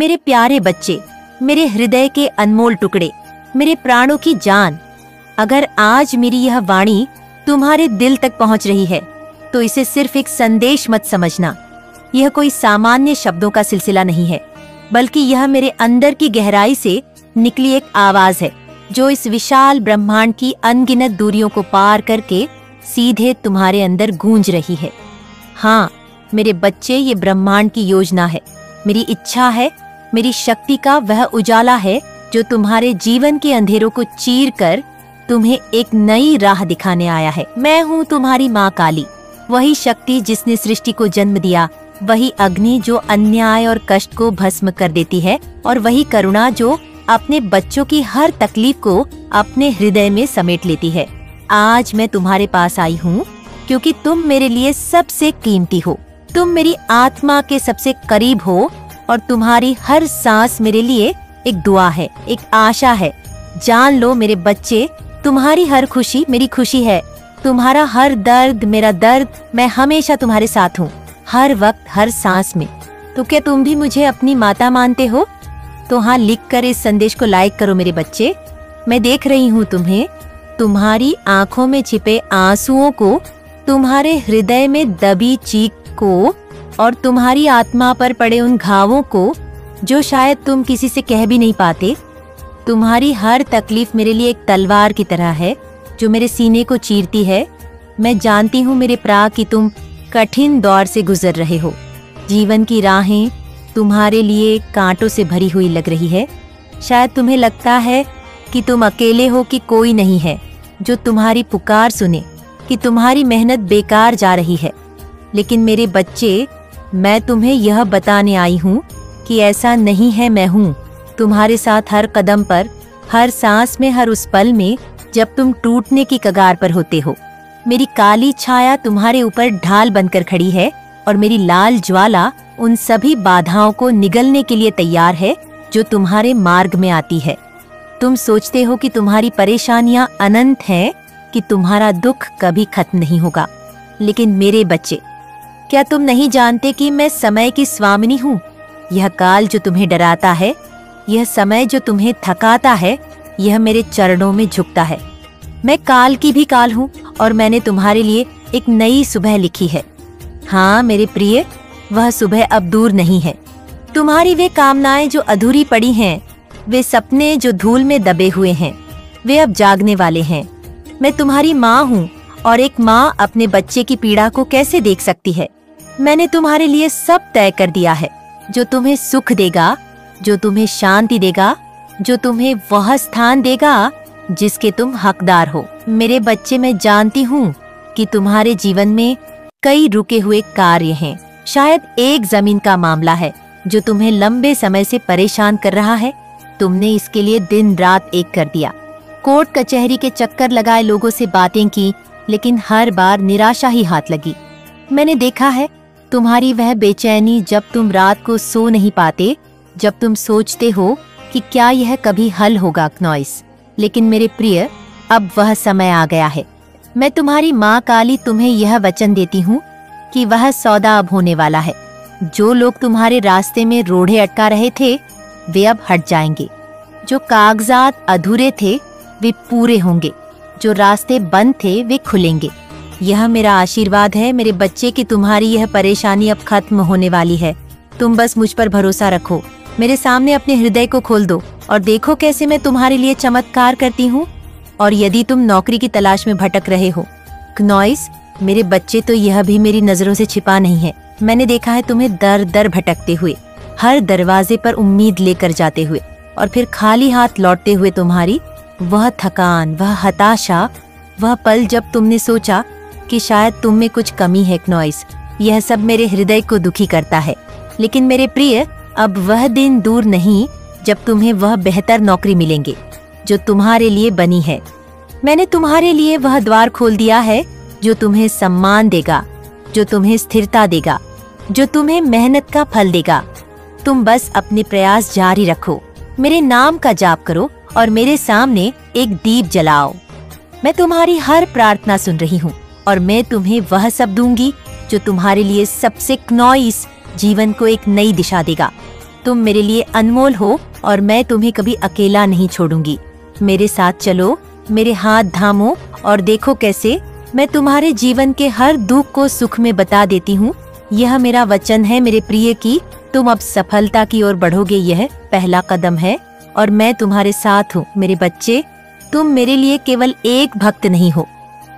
मेरे प्यारे बच्चे, मेरे हृदय के अनमोल टुकड़े, मेरे प्राणों की जान, अगर आज मेरी यह वाणी तुम्हारे दिल तक पहुंच रही है तो इसे सिर्फ एक संदेश मत समझना। यह कोई सामान्य शब्दों का सिलसिला नहीं है, बल्कि यह मेरे अंदर की गहराई से निकली एक आवाज है जो इस विशाल ब्रह्मांड की अनगिनत दूरियों को पार करके सीधे तुम्हारे अंदर गूंज रही है। हाँ मेरे बच्चे, ये ब्रह्मांड की योजना है, मेरी इच्छा है, मेरी शक्ति का वह उजाला है जो तुम्हारे जीवन के अंधेरों को चीर कर तुम्हें एक नई राह दिखाने आया है। मैं हूँ तुम्हारी माँ काली, वही शक्ति जिसने सृष्टि को जन्म दिया, वही अग्नि जो अन्याय और कष्ट को भस्म कर देती है, और वही करुणा जो अपने बच्चों की हर तकलीफ को अपने हृदय में समेट लेती है। आज मैं तुम्हारे पास आई हूँ क्योंकि तुम मेरे लिए सबसे कीमती हो, तुम मेरी आत्मा के सबसे करीब हो, और तुम्हारी हर सांस मेरे लिए एक दुआ है, एक आशा है। जान लो मेरे बच्चे, तुम्हारी हर खुशी मेरी खुशी है, तुम्हारा हर दर्द मेरा दर्द। मैं हमेशा तुम्हारे साथ हूँ, हर वक्त, हर सांस में। तो क्या तुम भी मुझे अपनी माता मानते हो? तो हाँ, लिख कर इस संदेश को लाइक करो मेरे बच्चे। मैं देख रही हूँ तुम्हें, तुम्हारी आंखों में छिपे आंसुओं को, तुम्हारे हृदय में दबी चीख को, और तुम्हारी आत्मा पर पड़े उन घावों को जो शायद तुम किसी से कह भी नहीं पाते। तुम्हारी हर तकलीफ मेरे लिए एक तलवार की तरह है जो मेरे सीने को चीरती है। मैं जानती हूँ मेरे प्रा कि तुम कठिन दौर से गुजर रहे हो। जीवन की राहें तुम्हारे लिए कांटों से भरी हुई लग रही है। शायद तुम्हें लगता है कि तुम अकेले हो, कि कोई नहीं है जो तुम्हारी पुकार सुने, कि तुम्हारी मेहनत बेकार जा रही है। लेकिन मेरे बच्चे, मैं तुम्हें यह बताने आई हूँ कि ऐसा नहीं है। मैं हूँ तुम्हारे साथ हर कदम पर, हर सांस में, हर उस पल में जब तुम टूटने की कगार पर होते हो। मेरी काली छाया तुम्हारे ऊपर ढाल बनकर खड़ी है, और मेरी लाल ज्वाला उन सभी बाधाओं को निगलने के लिए तैयार है जो तुम्हारे मार्ग में आती है। तुम सोचते हो कि तुम्हारी परेशानियां अनंत हैं, कि तुम्हारा दुख कभी खत्म नहीं होगा। लेकिन मेरे बच्चे, क्या तुम नहीं जानते कि मैं समय की स्वामिनी हूँ? यह काल जो तुम्हें डराता है, यह समय जो तुम्हें थकाता है, यह मेरे चरणों में झुकता है। मैं काल की भी काल हूँ, और मैंने तुम्हारे लिए एक नई सुबह लिखी है। हाँ मेरे प्रिय, वह सुबह अब दूर नहीं है। तुम्हारी वे कामनाएं जो अधूरी पड़ी हैं, वे सपने जो धूल में दबे हुए हैं, वे अब जागने वाले हैं। मैं तुम्हारी माँ हूँ, और एक माँ अपने बच्चे की पीड़ा को कैसे देख सकती है? मैंने तुम्हारे लिए सब तय कर दिया है जो तुम्हें सुख देगा, जो तुम्हें शांति देगा, जो तुम्हें वह स्थान देगा जिसके तुम हकदार हो। मेरे बच्चे, मैं जानती हूँ कि तुम्हारे जीवन में कई रुके हुए कार्य हैं। शायद एक जमीन का मामला है जो तुम्हें लंबे समय से परेशान कर रहा है। तुमने इसके लिए दिन रात एक कर दिया, कोर्ट कचहरी के चक्कर लगाए, लोगों से बातें की, लेकिन हर बार निराशा ही हाथ लगी। मैंने देखा है तुम्हारी वह बेचैनी जब तुम रात को सो नहीं पाते, जब तुम सोचते हो कि क्या यह कभी हल होगा क्नॉइस। लेकिन मेरे प्रिय, अब वह समय आ गया है। मैं तुम्हारी माँ काली तुम्हें यह वचन देती हूँ कि वह सौदा अब होने वाला है। जो लोग तुम्हारे रास्ते में रोड़े अटका रहे थे, वे अब हट जाएंगे। जो कागजात अधूरे थे, वे पूरे होंगे। जो रास्ते बंद थे, वे खुलेंगे। यह मेरा आशीर्वाद है मेरे बच्चे कि तुम्हारी यह परेशानी अब खत्म होने वाली है। तुम बस मुझ पर भरोसा रखो, मेरे सामने अपने हृदय को खोल दो, और देखो कैसे मैं तुम्हारे लिए चमत्कार करती हूँ। और यदि तुम नौकरी की तलाश में भटक रहे हो, क्नॉइस, मेरे बच्चे, तो यह भी मेरी नजरों से छिपा नहीं है। मैंने देखा है तुम्हें दर दर भटकते हुए, हर दरवाजे पर उम्मीद लेकर जाते हुए, और फिर खाली हाथ लौटते हुए। तुम्हारी वह थकान, वह हताशा, वह पल जब तुमने सोचा कि शायद तुम में कुछ कमी है क्नॉइस, यह सब मेरे हृदय को दुखी करता है। लेकिन मेरे प्रिय, अब वह दिन दूर नहीं जब तुम्हें वह बेहतर नौकरी मिलेंगे जो तुम्हारे लिए बनी है। मैंने तुम्हारे लिए वह द्वार खोल दिया है जो तुम्हें सम्मान देगा, जो तुम्हें स्थिरता देगा, जो तुम्हें मेहनत का फल देगा। तुम बस अपने प्रयास जारी रखो, मेरे नाम का जाप करो, और मेरे सामने एक दीप जलाओ। मैं तुम्हारी हर प्रार्थना सुन रही हूँ, और मैं तुम्हें वह सब दूंगी जो तुम्हारे लिए सबसे क्नॉइस जीवन को एक नई दिशा देगा। तुम मेरे लिए अनमोल हो और मैं तुम्हें कभी अकेला नहीं छोड़ूंगी। मेरे साथ चलो, मेरे हाथ थामो और देखो कैसे मैं तुम्हारे जीवन के हर दुख को सुख में बता देती हूँ। यह मेरा वचन है मेरे प्रिय की तुम अब सफलता की ओर बढ़ोगे। यह पहला कदम है और मैं तुम्हारे साथ हूँ। मेरे बच्चे, तुम मेरे लिए केवल एक भक्त नहीं हो,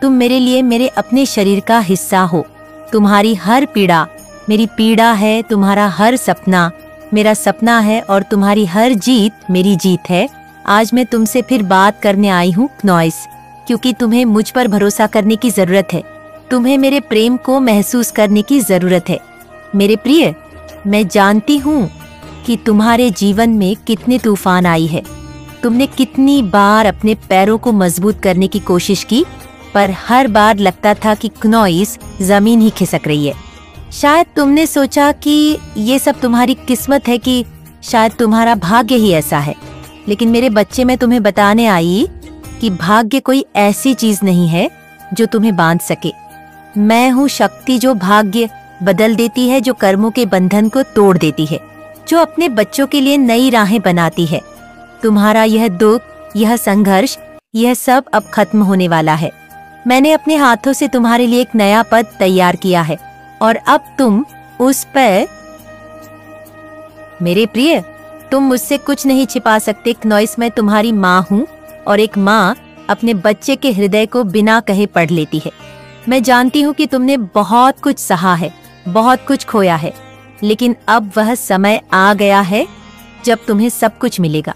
तुम मेरे लिए मेरे अपने शरीर का हिस्सा हो। तुम्हारी हर पीड़ा मेरी पीड़ा है, तुम्हारा हर सपना मेरा सपना है और तुम्हारी हर जीत मेरी जीत है। आज मैं तुमसे फिर बात करने आई हूँ क्नॉइस, क्योंकि तुम्हें मुझ पर भरोसा करने की जरूरत है। तुम्हें मेरे प्रेम को महसूस करने की जरूरत है। मेरे प्रिय, मैं जानती हूँ कि तुम्हारे जीवन में कितने तूफान आई है। तुमने कितनी बार अपने पैरों को मजबूत करने की कोशिश की, पर हर बार लगता था कि क्नॉइस जमीन ही खिसक रही है। शायद तुमने सोचा कि ये सब तुम्हारी किस्मत है, कि शायद तुम्हारा भाग्य ही ऐसा है। लेकिन मेरे बच्चे, मैं तुम्हें बताने आई कि भाग्य कोई ऐसी चीज नहीं है जो तुम्हें बांध सके। मैं हूँ शक्ति जो भाग्य बदल देती है, जो कर्मों के बंधन को तोड़ देती है, जो अपने बच्चों के लिए नई राहें बनाती है। तुम्हारा यह दुख, यह संघर्ष, यह सब अब खत्म होने वाला है। मैंने अपने हाथों से तुम्हारे लिए एक नया पद तैयार किया है और अब तुम उस पर। मेरे प्रिय, तुम मुझसे कुछ नहीं छिपा सकते क्नॉइस। मैं तुम्हारी माँ हूँ और एक माँ अपने बच्चे के हृदय को बिना कहे पढ़ लेती है। मैं जानती हूँ कि तुमने बहुत कुछ सहा है, बहुत कुछ खोया है, लेकिन अब वह समय आ गया है जब तुम्हें सब कुछ मिलेगा।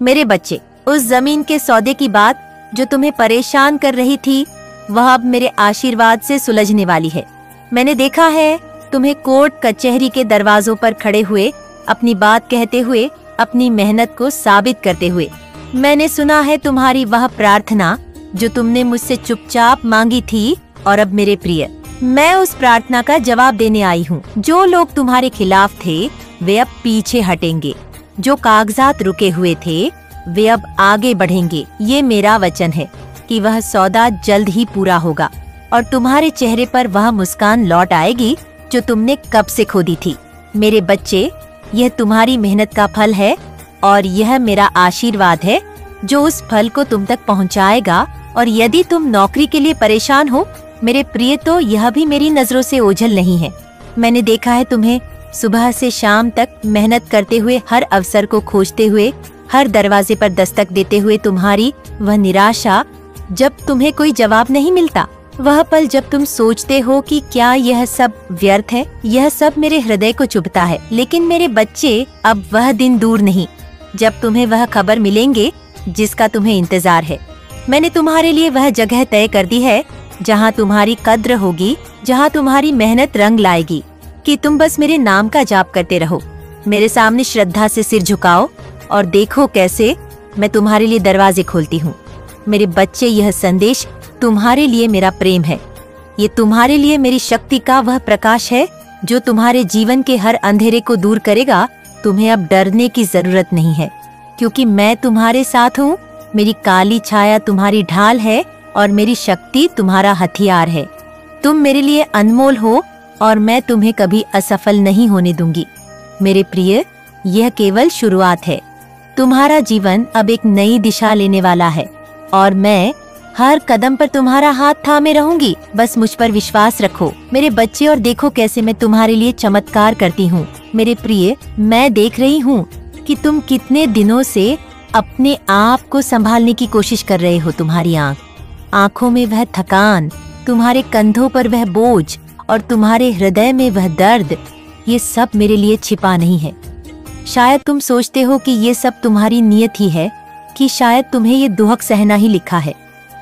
मेरे बच्चे, उस जमीन के सौदे की बात जो तुम्हें परेशान कर रही थी, वह अब मेरे आशीर्वाद से सुलझने वाली है। मैंने देखा है तुम्हें कोर्ट कचहरी के दरवाजों पर खड़े हुए, अपनी बात कहते हुए, अपनी मेहनत को साबित करते हुए। मैंने सुना है तुम्हारी वह प्रार्थना जो तुमने मुझसे चुपचाप मांगी थी, और अब मेरे प्रिय, मैं उस प्रार्थना का जवाब देने आई हूँ। जो लोग तुम्हारे खिलाफ थे वे अब पीछे हटेंगे, जो कागजात रुके हुए थे वे अब आगे बढ़ेंगे। ये मेरा वचन है कि वह सौदा जल्द ही पूरा होगा और तुम्हारे चेहरे पर वह मुस्कान लौट आएगी जो तुमने कब से खो दी थी। मेरे बच्चे, यह तुम्हारी मेहनत का फल है और यह मेरा आशीर्वाद है जो उस फल को तुम तक पहुंचाएगा। और यदि तुम नौकरी के लिए परेशान हो मेरे प्रिय, तो यह भी मेरी नजरों से ओझल नहीं है। मैंने देखा है तुम्हें सुबह से शाम तक मेहनत करते हुए, हर अवसर को खोजते हुए, हर दरवाजे पर दस्तक देते हुए। तुम्हारी वह निराशा जब तुम्हें कोई जवाब नहीं मिलता, वह पल जब तुम सोचते हो कि क्या यह सब व्यर्थ है, यह सब मेरे हृदय को चुभता है। लेकिन मेरे बच्चे, अब वह दिन दूर नहीं जब तुम्हें वह खबर मिलेंगे जिसका तुम्हें इंतजार है। मैंने तुम्हारे लिए वह जगह तय कर दी है जहाँ तुम्हारी कद्र होगी, जहाँ तुम्हारी मेहनत रंग लाएगी, कि तुम बस मेरे नाम का जाप करते रहो। मेरे सामने श्रद्धा से सिर झुकाओ और देखो कैसे मैं तुम्हारे लिए दरवाजे खोलती हूँ। मेरे बच्चे, यह संदेश तुम्हारे लिए मेरा प्रेम है। ये तुम्हारे लिए मेरी शक्ति का वह प्रकाश है जो तुम्हारे जीवन के हर अंधेरे को दूर करेगा। तुम्हें अब डरने की जरूरत नहीं है, क्योंकि मैं तुम्हारे साथ हूँ। मेरी काली छाया तुम्हारी ढाल है और मेरी शक्ति तुम्हारा हथियार है। तुम मेरे लिए अनमोल हो और मैं तुम्हें कभी असफल नहीं होने दूंगी। मेरे प्रिय, यह केवल शुरुआत है। तुम्हारा जीवन अब एक नई दिशा लेने वाला है और मैं हर कदम पर तुम्हारा हाथ थामे रहूंगी। बस मुझ पर विश्वास रखो मेरे बच्चे, और देखो कैसे मैं तुम्हारे लिए चमत्कार करती हूँ। मेरे प्रिय, मैं देख रही हूँ कि तुम कितने दिनों से अपने आप को संभालने की कोशिश कर रहे हो। तुम्हारी आंखों में वह थकान, तुम्हारे कंधों पर वह बोझ और तुम्हारे हृदय में वह दर्द, ये सब मेरे लिए छिपा नहीं है। शायद तुम सोचते हो कि ये सब तुम्हारी नियत ही है, कि शायद तुम्हें ये दुहक सहना ही लिखा है।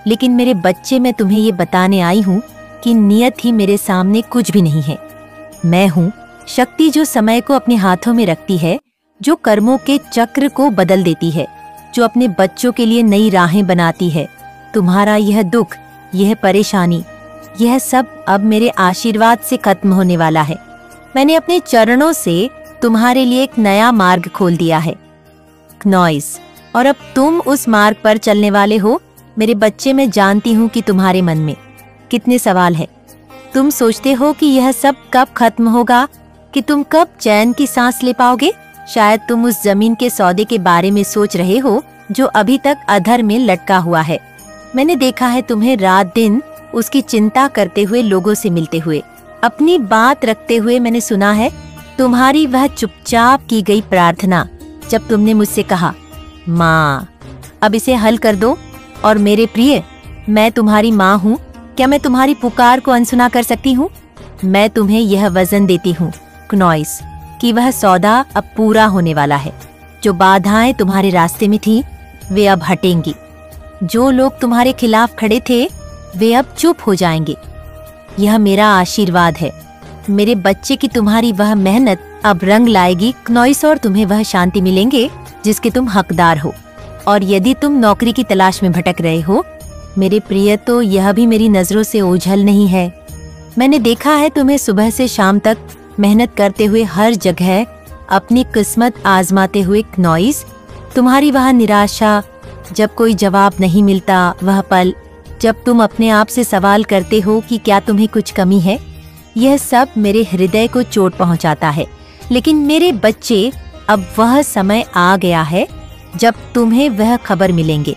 लेकिन मेरे बच्चे, मैं तुम्हें ये बताने आई हूँ कि नियत ही मेरे सामने कुछ भी नहीं है। मैं हूँ शक्ति जो समय को अपने हाथों में रखती है, जो कर्मों के चक्र को बदल देती है, जो अपने बच्चों के लिए नई राहें बनाती है। तुम्हारा यह दुख, यह परेशानी, यह सब अब मेरे आशीर्वाद से खत्म होने वाला है। मैंने अपने चरणों से तुम्हारे लिए एक नया मार्ग खोल दिया है क्नॉइस, और अब तुम उस मार्ग पर चलने वाले हो। मेरे बच्चे, मैं जानती हूँ कि तुम्हारे मन में कितने सवाल हैं। तुम सोचते हो कि यह सब कब खत्म होगा, कि तुम कब चैन की सांस ले पाओगे। शायद तुम उस जमीन के सौदे के बारे में सोच रहे हो जो अभी तक अधर में लटका हुआ है। मैंने देखा है तुम्हें रात दिन उसकी चिंता करते हुए लोगों से मिलते हुए। अपनी बात रखते हुए मैंने सुना है तुम्हारी वह चुपचाप की गई प्रार्थना जब तुमने मुझसे कहा, माँ अब इसे हल कर दो। और मेरे प्रिय, मैं तुम्हारी माँ हूँ, क्या मैं तुम्हारी पुकार को अनसुना कर सकती हूँ? मैं तुम्हें यह वजन देती हूँ क्नॉइस कि वह सौदा अब पूरा होने वाला है। जो बाधाएं तुम्हारे रास्ते में थी वे अब हटेंगी। जो लोग तुम्हारे खिलाफ खड़े थे वे अब चुप हो जाएंगे। यह मेरा आशीर्वाद है मेरे बच्चे की तुम्हारी वह मेहनत अब रंग लाएगी क्नॉइस, और तुम्हें वह शांति मिलेंगे जिसके तुम हकदार हो। और यदि तुम नौकरी की तलाश में भटक रहे हो मेरे प्रिय, तो यह भी मेरी नजरों से ओझल नहीं है। मैंने देखा है तुम्हें सुबह से शाम तक मेहनत करते हुए हर जगह अपनी किस्मत आजमाते हुए क्नॉइस। तुम्हारी वह निराशा जब कोई जवाब नहीं मिलता, वह पल जब तुम अपने आप से सवाल करते हो कि क्या तुम्हें कुछ कमी है, यह सब मेरे हृदय को चोट पहुंचाता है। लेकिन मेरे बच्चे, अब वह समय आ गया है जब तुम्हें वह खबर मिलेंगे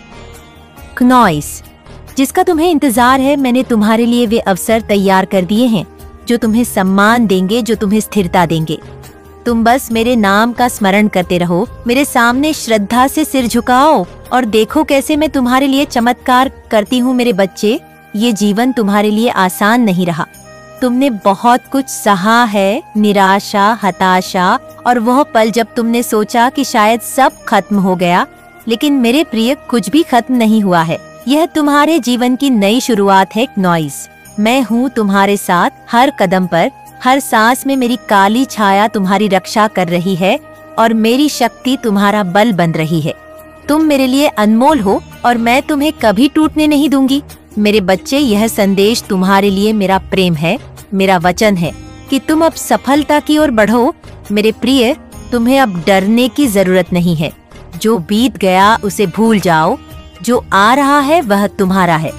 क्नॉइस जिसका तुम्हें इंतजार है। मैंने तुम्हारे लिए वे अवसर तैयार कर दिए हैं जो तुम्हें सम्मान देंगे, जो तुम्हें स्थिरता देंगे। तुम बस मेरे नाम का स्मरण करते रहो, मेरे सामने श्रद्धा से सिर झुकाओ और देखो कैसे मैं तुम्हारे लिए चमत्कार करती हूँ। मेरे बच्चे, ये जीवन तुम्हारे लिए आसान नहीं रहा। तुमने बहुत कुछ सहा है, निराशा, हताशा और वह पल जब तुमने सोचा कि शायद सब खत्म हो गया। लेकिन मेरे प्रिय, कुछ भी खत्म नहीं हुआ है। यह तुम्हारे जीवन की नई शुरुआत है क्नॉइस। मैं हूँ तुम्हारे साथ हर कदम पर, हर सांस में मेरी काली छाया तुम्हारी रक्षा कर रही है और मेरी शक्ति तुम्हारा बल बन रही है। तुम मेरे लिए अनमोल हो और मैं तुम्हें कभी टूटने नहीं दूंगी। मेरे बच्चे, यह संदेश तुम्हारे लिए मेरा प्रेम है, मेरा वचन है कि तुम अब सफलता की ओर बढ़ो। मेरे प्रिय, तुम्हें अब डरने की जरूरत नहीं है। जो बीत गया उसे भूल जाओ, जो आ रहा है वह तुम्हारा है।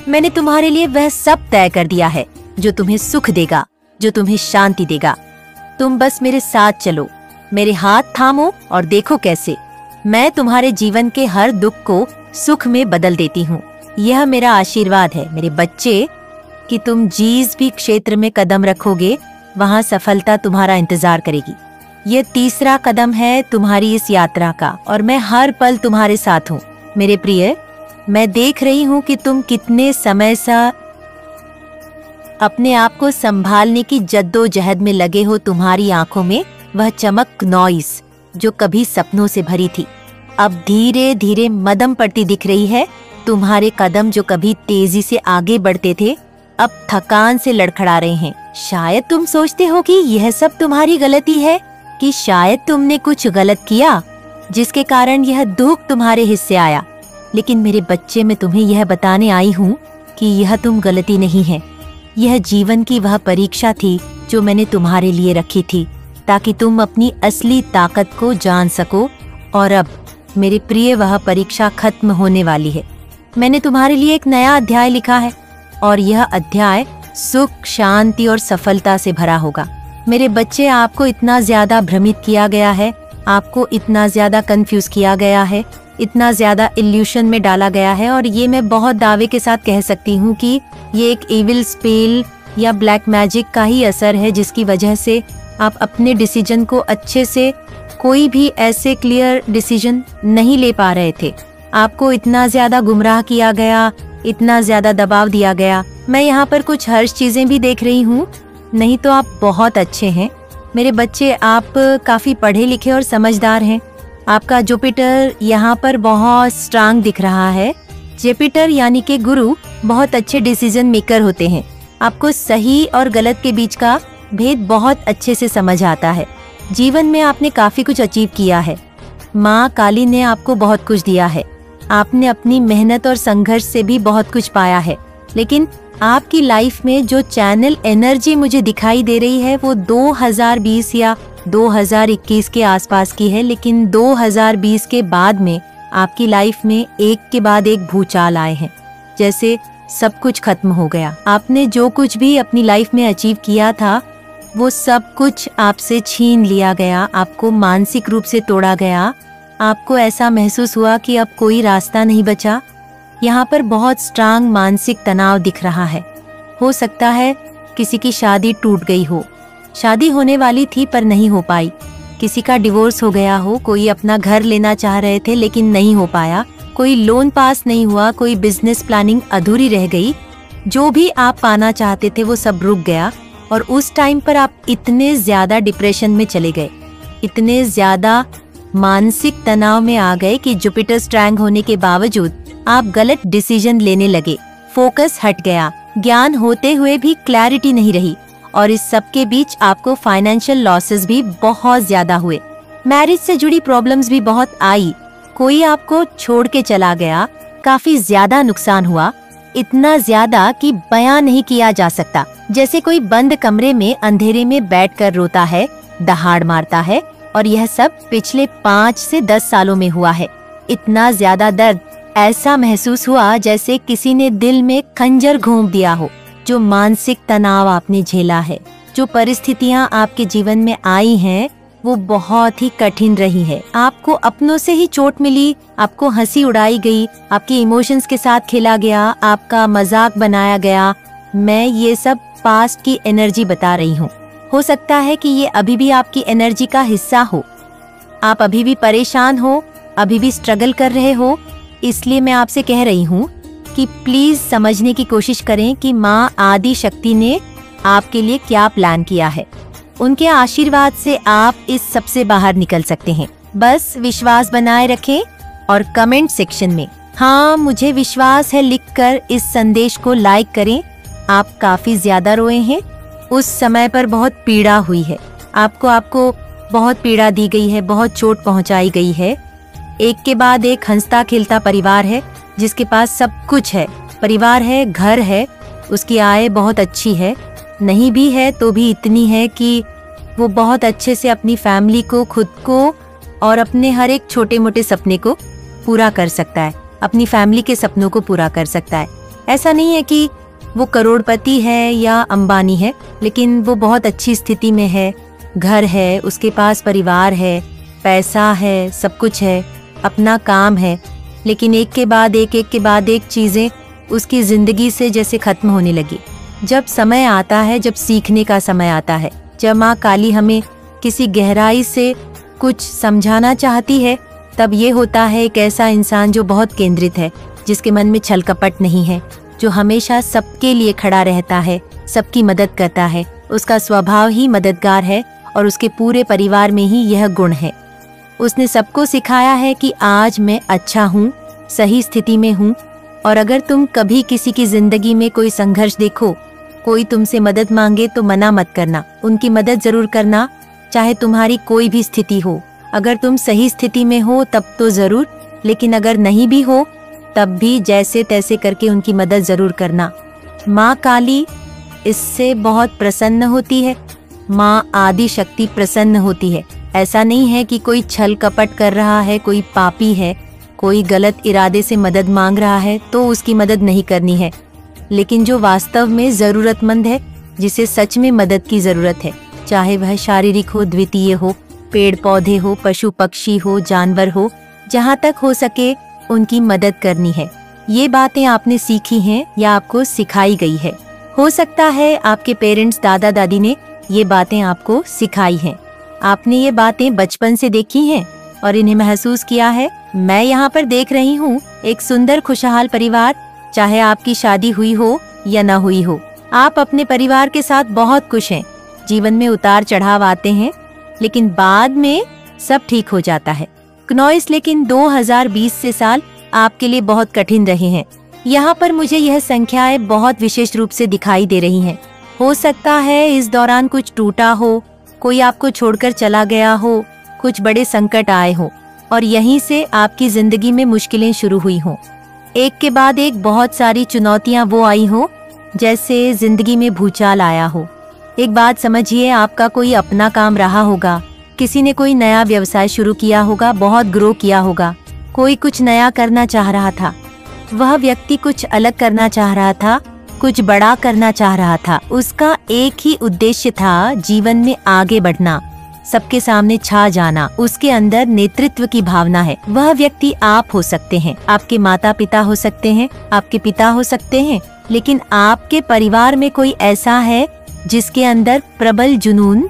मैंने तुम्हारे लिए वह सब तय कर दिया है जो तुम्हें सुख देगा, जो तुम्हें शांति देगा। तुम बस मेरे साथ चलो, मेरे हाथ थामो और देखो कैसे मैं तुम्हारे जीवन के हर दुख को सुख में बदल देती हूँ। यह मेरा आशीर्वाद है मेरे बच्चे कि तुम जिस भी क्षेत्र में कदम रखोगे वहाँ सफलता तुम्हारा इंतजार करेगी। यह तीसरा कदम है तुम्हारी इस यात्रा का और मैं हर पल तुम्हारे साथ हूँ। मेरे प्रिय, मैं देख रही हूँ कि तुम कितने समय से अपने आप को संभालने की जद्दोजहद में लगे हो। तुम्हारी आंखों में वह चमक क्नॉइस जो कभी सपनों से भरी थी अब धीरे धीरे मदम पड़ती दिख रही है। तुम्हारे कदम जो कभी तेजी से आगे बढ़ते थे अब थकान से लड़खड़ा रहे हैं। शायद तुम सोचते हो कि यह सब तुम्हारी गलती है, कि शायद तुमने कुछ गलत किया जिसके कारण यह दुख तुम्हारे हिस्से आया। लेकिन मेरे बच्चे, मैं तुम्हें यह बताने आई हूँ कि यह तुम गलती नहीं है। यह जीवन की वह परीक्षा थी जो मैंने तुम्हारे लिए रखी थी ताकि तुम अपनी असली ताकत को जान सको। और अब मेरे प्रिय, वह परीक्षा खत्म होने वाली है। मैंने तुम्हारे लिए एक नया अध्याय लिखा है और यह अध्याय सुख, शांति और सफलता से भरा होगा। मेरे बच्चे, आपको इतना ज्यादा भ्रमित किया गया है, आपको इतना ज्यादा कंफ्यूज किया गया है, इतना ज्यादा इल्यूशन में डाला गया है। और ये मैं बहुत दावे के साथ कह सकती हूँ कि ये एक इविल स्पेल या ब्लैक मैजिक का ही असर है जिसकी वजह से आप अपने डिसीजन को अच्छे से, कोई भी ऐसे क्लियर डिसीजन नहीं ले पा रहे थे। आपको इतना ज्यादा गुमराह किया गया, इतना ज्यादा दबाव दिया गया। मैं यहाँ पर कुछ हर्ष चीजें भी देख रही हूँ। नहीं तो आप बहुत अच्छे हैं मेरे बच्चे, आप काफी पढ़े लिखे और समझदार हैं। आपका जुपिटर यहाँ पर बहुत स्ट्रांग दिख रहा है। जुपिटर यानी कि गुरु बहुत अच्छे डिसीजन मेकर होते हैं। आपको सही और गलत के बीच का भेद बहुत अच्छे से समझ आता है। जीवन में आपने काफी कुछ अचीव किया है। माँ काली ने आपको बहुत कुछ दिया है। आपने अपनी मेहनत और संघर्ष से भी बहुत कुछ पाया है। लेकिन आपकी लाइफ में जो चैनल एनर्जी मुझे दिखाई दे रही है वो 2020 या 2021 के आसपास की है। लेकिन 2020 के बाद में आपकी लाइफ में एक के बाद एक भूचाल आए हैं, जैसे सब कुछ खत्म हो गया। आपने जो कुछ भी अपनी लाइफ में अचीव किया था वो सब कुछ आपसे छीन लिया गया, आपको मानसिक रूप से तोड़ा गया, आपको ऐसा महसूस हुआ कि अब कोई रास्ता नहीं बचा। यहाँ पर बहुत स्ट्रांग मानसिक तनाव दिख रहा है। हो सकता है किसी की शादी टूट गई हो, शादी होने वाली थी पर नहीं हो पाई, किसी का डिवोर्स हो गया हो, कोई अपना घर लेना चाह रहे थे लेकिन नहीं हो पाया, कोई लोन पास नहीं हुआ, कोई बिजनेस प्लानिंग अधूरी रह गई, जो भी आप पाना चाहते थे वो सब रुक गया। और उस टाइम पर आप इतने ज्यादा डिप्रेशन में चले गए, इतने ज्यादा मानसिक तनाव में आ गए कि जुपिटर स्ट्रैंग होने के बावजूद आप गलत डिसीजन लेने लगे, फोकस हट गया, ज्ञान होते हुए भी क्लैरिटी नहीं रही, और इस सब के बीच आपको फाइनेंशियल लॉसेस भी बहुत ज्यादा हुए। मैरिज से जुड़ी प्रॉब्लम्स भी बहुत आई, कोई आपको छोड़ के चला गया, काफी ज्यादा नुकसान हुआ, इतना ज्यादा कि बयां नहीं किया जा सकता। जैसे कोई बंद कमरे में अंधेरे में बैठकर रोता है, दहाड़ मारता है, और यह सब पिछले 5 से 10 सालों में हुआ है। इतना ज्यादा दर्द, ऐसा महसूस हुआ जैसे किसी ने दिल में खंजर घोंप दिया हो। जो मानसिक तनाव आपने झेला है, जो परिस्थितियां आपके जीवन में आई हैं, वो बहुत ही कठिन रही है। आपको अपनों से ही चोट मिली, आपको हंसी उड़ाई गई, आपके इमोशंस के साथ खेला गया, आपका मजाक बनाया गया। मैं ये सब पास्ट की एनर्जी बता रही हूँ। हो सकता है कि ये अभी भी आपकी एनर्जी का हिस्सा हो, आप अभी भी परेशान हो, अभी भी स्ट्रगल कर रहे हो। इसलिए मैं आपसे कह रही हूँ कि प्लीज समझने की कोशिश करें कि माँ आदि शक्ति ने आपके लिए क्या प्लान किया है। उनके आशीर्वाद से आप इस सब से बाहर निकल सकते हैं। बस विश्वास बनाए रखें और कमेंट सेक्शन में हाँ मुझे विश्वास है लिखकर इस संदेश को लाइक करें। आप काफी ज्यादा रोए हैं, उस समय पर बहुत पीड़ा हुई है, आपको बहुत पीड़ा दी गई है, बहुत चोट पहुंचाई गई है। एक के बाद एक हंसता खिलता परिवार है जिसके पास सब कुछ है, परिवार है, घर है, उसकी आय बहुत अच्छी है, नहीं भी है तो भी इतनी है कि वो बहुत अच्छे से अपनी फैमिली को, खुद को और अपने हर एक छोटे मोटे सपने को पूरा कर सकता है, अपनी फैमिली के सपनों को पूरा कर सकता है। ऐसा नहीं है कि वो करोड़पति है या अंबानी है, लेकिन वो बहुत अच्छी स्थिति में है, घर है, उसके पास परिवार है, पैसा है, सब कुछ है, अपना काम है, लेकिन एक के बाद एक चीजें उसकी जिंदगी से जैसे खत्म होने लगी। जब समय आता है, जब सीखने का समय आता है, जब माँ काली हमें किसी गहराई से कुछ समझाना चाहती है, तब ये होता है एक ऐसा इंसान जो बहुत केंद्रित है, जिसके मन में छल कपट नहीं है, जो हमेशा सबके लिए खड़ा रहता है, सबकी मदद करता है, उसका स्वभाव ही मददगार है और उसके पूरे परिवार में ही यह गुण है। उसने सबको सिखाया है कि आज मैं अच्छा हूँ, सही स्थिति में हूँ। और अगर तुम कभी किसी की जिंदगी में कोई संघर्ष देखो, कोई तुमसे मदद मांगे तो मना मत करना, उनकी मदद जरूर करना, चाहे तुम्हारी कोई भी स्थिति हो। अगर तुम सही स्थिति में हो तब तो जरूर, लेकिन अगर नहीं भी हो तब भी जैसे तैसे करके उनकी मदद जरूर करना। माँ काली इससे बहुत प्रसन्न होती है, माँ आदि शक्ति प्रसन्न होती है। ऐसा नहीं है कि कोई छल कपट कर रहा है, कोई पापी है, कोई गलत इरादे से मदद मांग रहा है तो उसकी मदद नहीं करनी है, लेकिन जो वास्तव में जरूरतमंद है, जिसे सच में मदद की जरूरत है, चाहे वह शारीरिक हो, द्वितीय हो, पेड़ पौधे हो, पशु पक्षी हो, जानवर हो, जहाँ तक हो सके उनकी मदद करनी है। ये बातें आपने सीखी हैं या आपको सिखाई गई है। हो सकता है आपके पेरेंट्स, दादा दादी ने ये बातें आपको सिखाई हैं। आपने ये बातें बचपन से देखी हैं और इन्हें महसूस किया है। मैं यहाँ पर देख रही हूँ एक सुंदर खुशहाल परिवार, चाहे आपकी शादी हुई हो या न हुई हो, आप अपने परिवार के साथ बहुत खुश हैं। जीवन में उतार चढ़ाव आते हैं, लेकिन बाद में सब ठीक हो जाता है। क्नॉइस, लेकिन 2020 से साल आपके लिए बहुत कठिन रहे हैं। यहाँ पर मुझे यह संख्याएं बहुत विशेष रूप से दिखाई दे रही हैं। हो सकता है इस दौरान कुछ टूटा हो, कोई आपको छोड़कर चला गया हो, कुछ बड़े संकट आए हो और यहीं से आपकी जिंदगी में मुश्किलें शुरू हुई हों। एक के बाद एक बहुत सारी चुनौतियां वो आई हो जैसे जिंदगी में भूचाल आया हो। एक बात समझिए, आपका कोई अपना काम रहा होगा, किसी ने कोई नया व्यवसाय शुरू किया होगा, बहुत ग्रो किया होगा, कोई कुछ नया करना चाह रहा था, वह व्यक्ति कुछ अलग करना चाह रहा था, कुछ बड़ा करना चाह रहा था। उसका एक ही उद्देश्य था, जीवन में आगे बढ़ना, सबके सामने छा जाना। उसके अंदर नेतृत्व की भावना है। वह व्यक्ति आप हो सकते हैं, आपके माता पिता हो सकते हैं, आपके पिता हो सकते हैं, लेकिन आपके परिवार में कोई ऐसा है जिसके अंदर प्रबल जुनून,